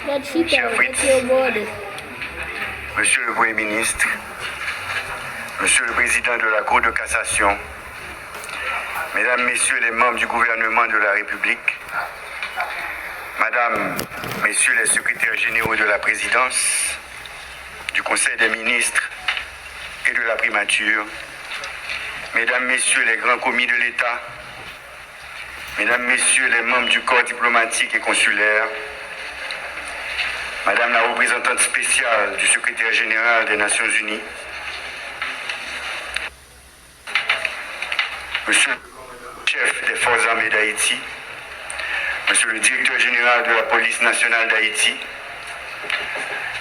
Cher Fritz, Monsieur le Premier ministre, Monsieur le Président de la Cour de cassation, Mesdames, Messieurs les membres du gouvernement de la République, Madame, Messieurs les secrétaires généraux de la présidence, du Conseil des ministres et de la primature, Mesdames, Messieurs les grands commis de l'État, Mesdames, Messieurs les membres du corps diplomatique et consulaire, Madame la représentante spéciale du secrétaire général des Nations Unies, Monsieur le chef des forces armées d'Haïti, Monsieur le directeur général de la police nationale d'Haïti,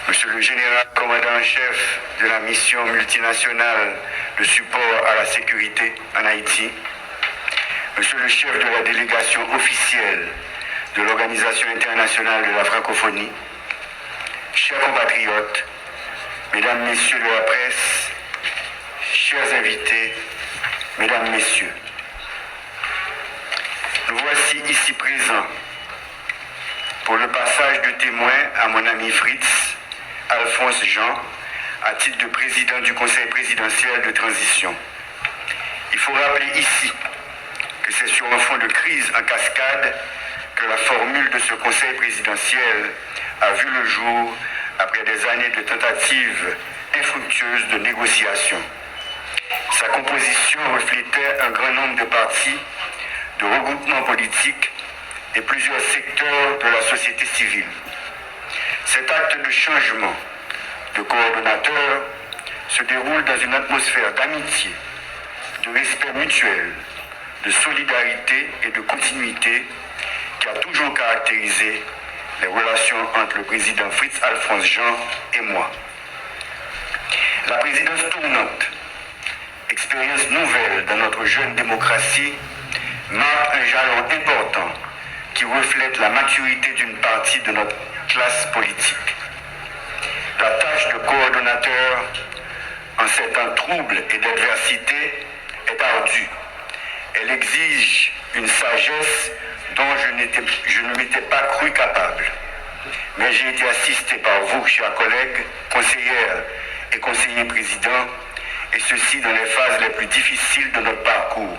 Monsieur le général commandant en chef de la mission multinationale de support à la sécurité en Haïti, Monsieur le chef de la délégation officielle de l'Organisation internationale de la francophonie, chers compatriotes, Mesdames, Messieurs de la presse, chers invités, Mesdames, Messieurs, nous voici ici présents pour le passage de témoin à mon ami Fritz, Alphonse Jean, à titre de président du Conseil présidentiel de transition. Il faut rappeler ici que c'est sur un fond de crise en cascade que la formule de ce Conseil présidentiel a vu le jour après des années de tentatives infructueuses de négociation. Sa composition reflétait un grand nombre de partis, de regroupements politiques et plusieurs secteurs de la société civile. Cet acte de changement de coordonnateur se déroule dans une atmosphère d'amitié, de respect mutuel, de solidarité et de continuité qui a toujours caractérisé les relations entre le président Fritz Alphonse Jean et moi. La présidence tournante, expérience nouvelle dans notre jeune démocratie, marque un jalon important qui reflète la maturité d'une partie de notre classe politique. La tâche de coordonnateur en ces temps troubles et d'adversité est ardue. Elle exige une sagesse dont je ne m'étais pas cru capable. Mais j'ai été assisté par vous, chers collègues, conseillères et conseillers présidents, et ceci dans les phases les plus difficiles de notre parcours.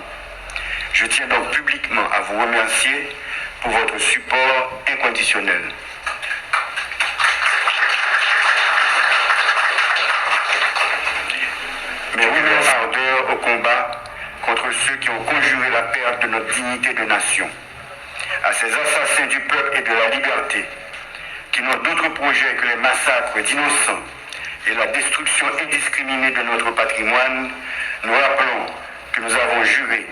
Je tiens donc publiquement à vous remercier pour votre support inconditionnel. Mes rumeurs ardeurs au combat contre ceux qui ont conjuré la perte de notre dignité de nation, à ces assassins du peuple et de la liberté, qui n'ont d'autre projet que les massacres d'innocents et la destruction indiscriminée de notre patrimoine, nous rappelons que nous avons juré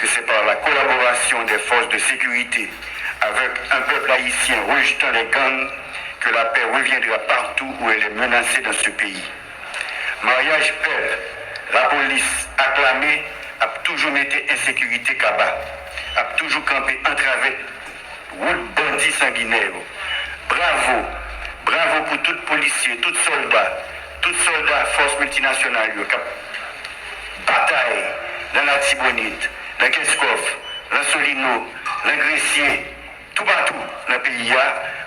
que c'est par la collaboration des forces de sécurité avec un peuple haïtien rejetant les gangs que la paix reviendra partout où elle est menacée dans ce pays. Mariage paix, la police acclamée a toujours mis insécurité cabas, a toujours campé entravé route bandits sanguinaires. Bravo, bravo pour tout policier, tout soldat force multinationale qui a bataille dans la Tibonite, dans Keskov, dans Solino, dans Gressier, tout partout dans le pays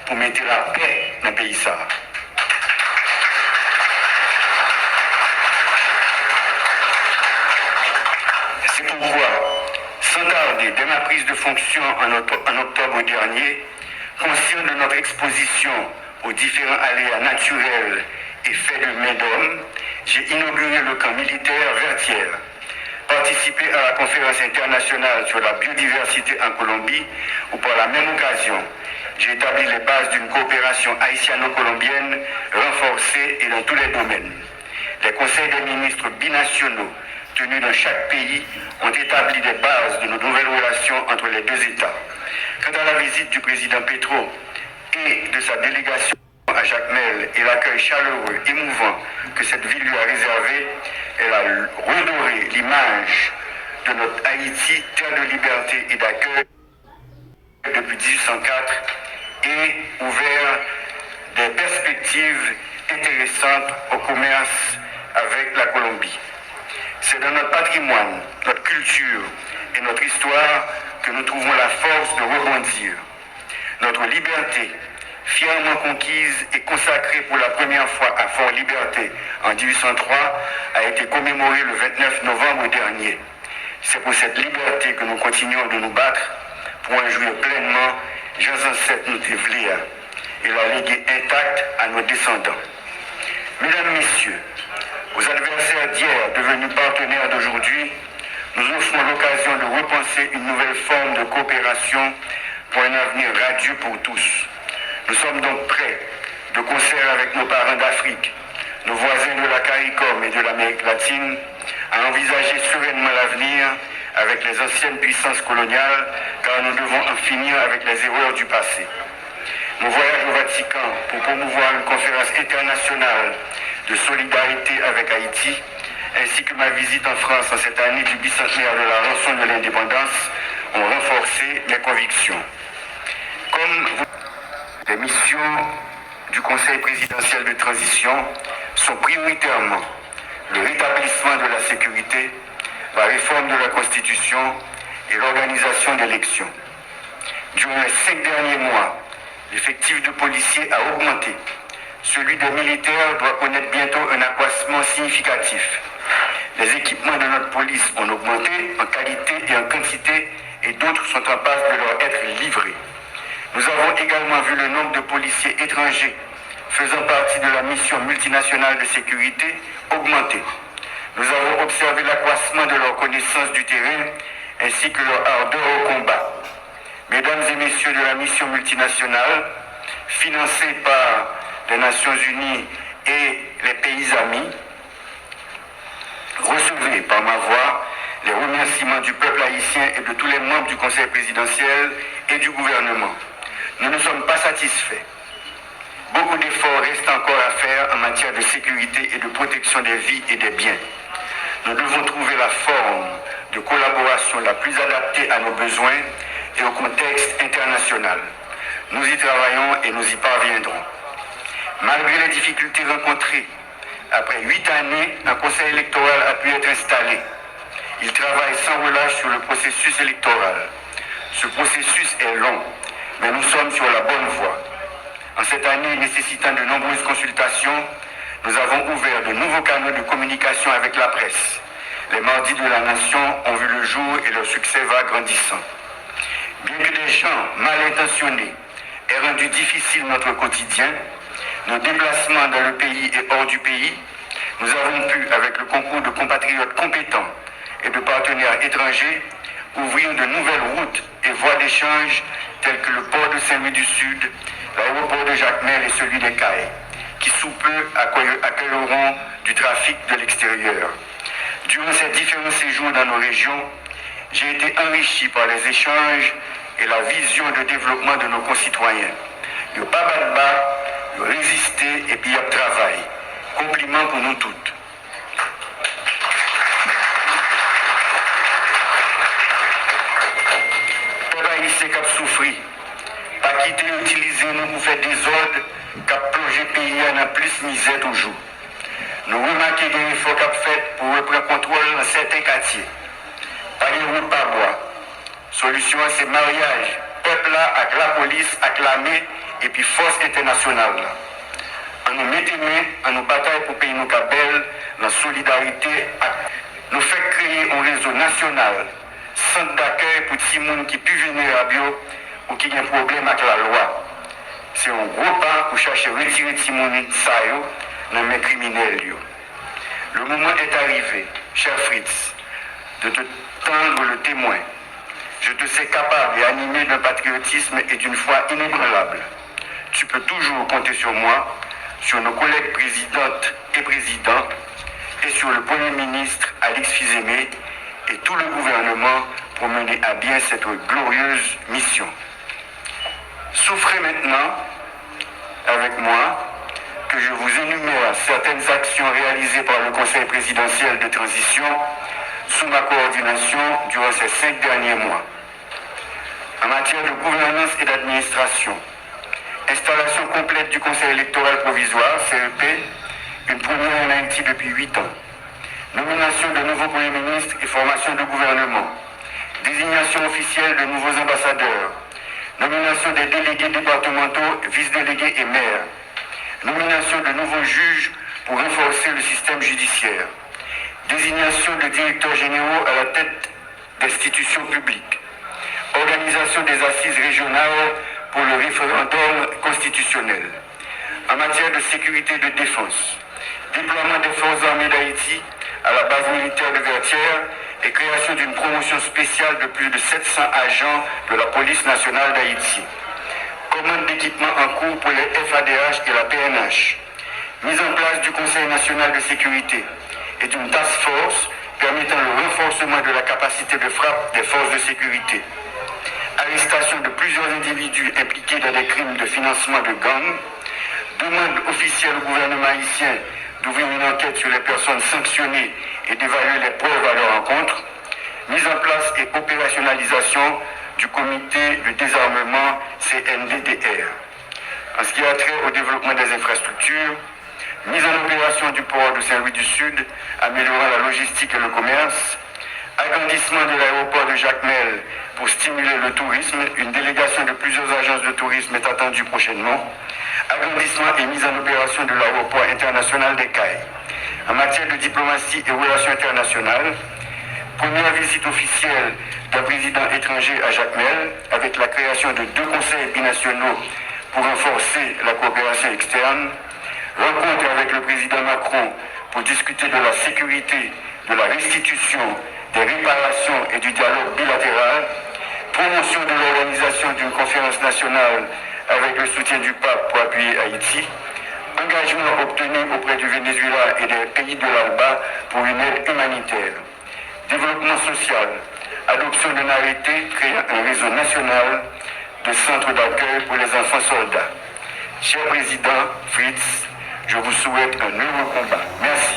pour mettre la paix dans le pays. C'est pourquoi, sans tarder, dès ma prise de fonction en octobre dernier, conscient de notre exposition aux différents aléas naturels et faits de main d'homme, j'ai inauguré le camp militaire Vertières, participé à la conférence internationale sur la biodiversité en Colombie, où par la même occasion, j'ai établi les bases d'une coopération haïtiano-colombienne renforcée et dans tous les domaines. Les conseils des ministres binationaux tenus dans chaque pays ont établi des bases de nos nouvelles relations entre les deux États. Quant à la visite du président Petro et de sa délégation à Jacmel et l'accueil chaleureux, émouvant que cette ville lui a réservé, elle a redoré l'image de notre Haïti, terre de liberté et d'accueil depuis 1804 et ouvert des perspectives intéressantes au commerce avec la Colombie. C'est dans notre patrimoine, notre culture et notre histoire que nous trouvons la force de rebondir. Notre liberté fièrement conquise et consacrée pour la première fois à Fort-Liberté en 1803, a été commémorée le 29 novembre dernier. C'est pour cette liberté que nous continuons de nous battre pour en jouir pleinement, Jean ancêtres nous dévlia et la léguer intacte à nos descendants. Mesdames, Messieurs, aux adversaires d'hier devenus partenaires d'aujourd'hui, nous offrons l'occasion de repenser une nouvelle forme de coopération pour un avenir radieux pour tous. Nous sommes donc prêts, de concert avec nos parents d'Afrique, nos voisins de la CARICOM et de l'Amérique latine, à envisager sereinement l'avenir avec les anciennes puissances coloniales, car nous devons en finir avec les erreurs du passé. Mon voyage au Vatican pour promouvoir une conférence internationale de solidarité avec Haïti, ainsi que ma visite en France en cette année du bicentenaire de la rançon de l'indépendance, ont renforcé mes convictions. Les missions du Conseil présidentiel de transition sont prioritairement le rétablissement de la sécurité, la réforme de la Constitution et l'organisation d'élections. Durant les 5 derniers mois, l'effectif de policiers a augmenté. Celui des militaires doit connaître bientôt un accroissement significatif. Les équipements de notre police ont augmenté en qualité et en quantité et d'autres sont en passe de leur être livrés. Nous avons également vu le nombre de policiers étrangers faisant partie de la mission multinationale de sécurité augmenter. Nous avons observé l'accroissement de leur connaissance du terrain ainsi que leur ardeur au combat. Mesdames et messieurs de la mission multinationale, financée par les Nations Unies et les pays amis, recevez par ma voix les remerciements du peuple haïtien et de tous les membres du Conseil présidentiel et du gouvernement. Nous ne sommes pas satisfaits. Beaucoup d'efforts restent encore à faire en matière de sécurité et de protection des vies et des biens. Nous devons trouver la forme de collaboration la plus adaptée à nos besoins et au contexte international. Nous y travaillons et nous y parviendrons. Malgré les difficultés rencontrées, après 8 années, un conseil électoral a pu être installé. Il travaille sans relâche sur le processus électoral. Ce processus est long, mais nous sommes sur la bonne voie. En cette année nécessitant de nombreuses consultations, nous avons ouvert de nouveaux canaux de communication avec la presse. Les mardis de la nation ont vu le jour et leur succès va grandissant. Bien que des gens mal intentionnés aient rendu difficile notre quotidien, nos déplacements dans le pays et hors du pays, nous avons pu, avec le concours de compatriotes compétents et de partenaires étrangers, ouvrir de nouvelles routes et voies d'échange telles que le port de Saint-Louis du Sud, l'aéroport de Jacmel et celui des Cayes, qui sous peu accueilleront du trafic de l'extérieur. Durant ces différents séjours dans nos régions, j'ai été enrichi par les échanges et la vision de développement de nos concitoyens. Le pas bas, le résister et puis le travail. Compliment pour nous toutes. Peuple haïtien qui a souffert, pas quitter utiliser nous pour faire des ordres qui a plongé le pays dans plus misère toujours. Nous remarquons des efforts qui a fait pour reprendre contrôle dans certains quartiers. Pas de route par bois. Solution, c'est mariage. Peuple là avec la police, acclamé et puis force internationale. En nous mettant main, en nous bataille pour payer nos cabelles, dans la solidarité, nous fait créer un réseau national, centre d'accueil pour tous les gens qui sont vulnérables ou qui ont un problème avec la loi. C'est un gros pas pour chercher à retirer tous les gens dans les criminels. Le moment est arrivé, cher Fritz, de te tendre le témoin. Je te sais capable et animé d'un patriotisme et d'une foi inébranlable. Tu peux toujours compter sur moi, sur nos collègues présidentes et présidents, et sur le Premier ministre Alix Fils-Aimé et tout le gouvernement pour mener à bien cette glorieuse mission. Souffrez maintenant avec moi que je vous énumère certaines actions réalisées par le Conseil présidentiel de transition sous ma coordination durant ces 5 derniers mois. En matière de gouvernance et d'administration, installation complète du Conseil électoral provisoire, CEP, une première en Haïti depuis 8 ans. Nomination de nouveaux premiers ministres et formation de gouvernement. Désignation officielle de nouveaux ambassadeurs. nomination des délégués départementaux, vice-délégués et maires, nomination de nouveaux juges pour renforcer le système judiciaire, désignation de directeurs généraux à la tête d'institutions publiques, organisation des assises régionales pour le référendum constitutionnel. En matière de sécurité et de défense, déploiement des forces armées d'Haïti à la base militaire de Vertières et création d'une promotion spéciale de plus de 700 agents de la police nationale d'Haïti. Commande d'équipements en cours pour les FADH et la PNH. Mise en place du Conseil national de sécurité et d'une task force permettant le renforcement de la capacité de frappe des forces de sécurité. Arrestation de plusieurs individus impliqués dans des crimes de financement de gangs. Demande officielle au gouvernement haïtien d'ouvrir une enquête sur les personnes sanctionnées et d'évaluer les preuves à leur encontre. Mise en place et opérationnalisation du comité de désarmement CNDDR. En ce qui a trait au développement des infrastructures, mise en opération du port de Saint-Louis du Sud, améliorant la logistique et le commerce, agrandissement de l'aéroport de Jacmel pour stimuler le tourisme, une délégation de plusieurs agences de tourisme est attendue prochainement, agrandissement et mise en opération de l'aéroport international des Cayes. En matière de diplomatie et relations internationales, première visite officielle d'un président étranger à Jacmel avec la création de 2 conseils binationaux pour renforcer la coopération externe, rencontre avec le président Macron pour discuter de la sécurité, de la restitution, des réparations et du dialogue bilatéral, promotion de l'organisation d'une conférence nationale avec le soutien du pape pour appuyer Haïti, engagement obtenu auprès du Venezuela et des pays de l'ALBA pour une aide humanitaire, développement social, adoption d'un arrêté créant un réseau national de centres d'accueil pour les enfants soldats. Cher Président Fritz, je vous souhaite un heureux combat. Merci.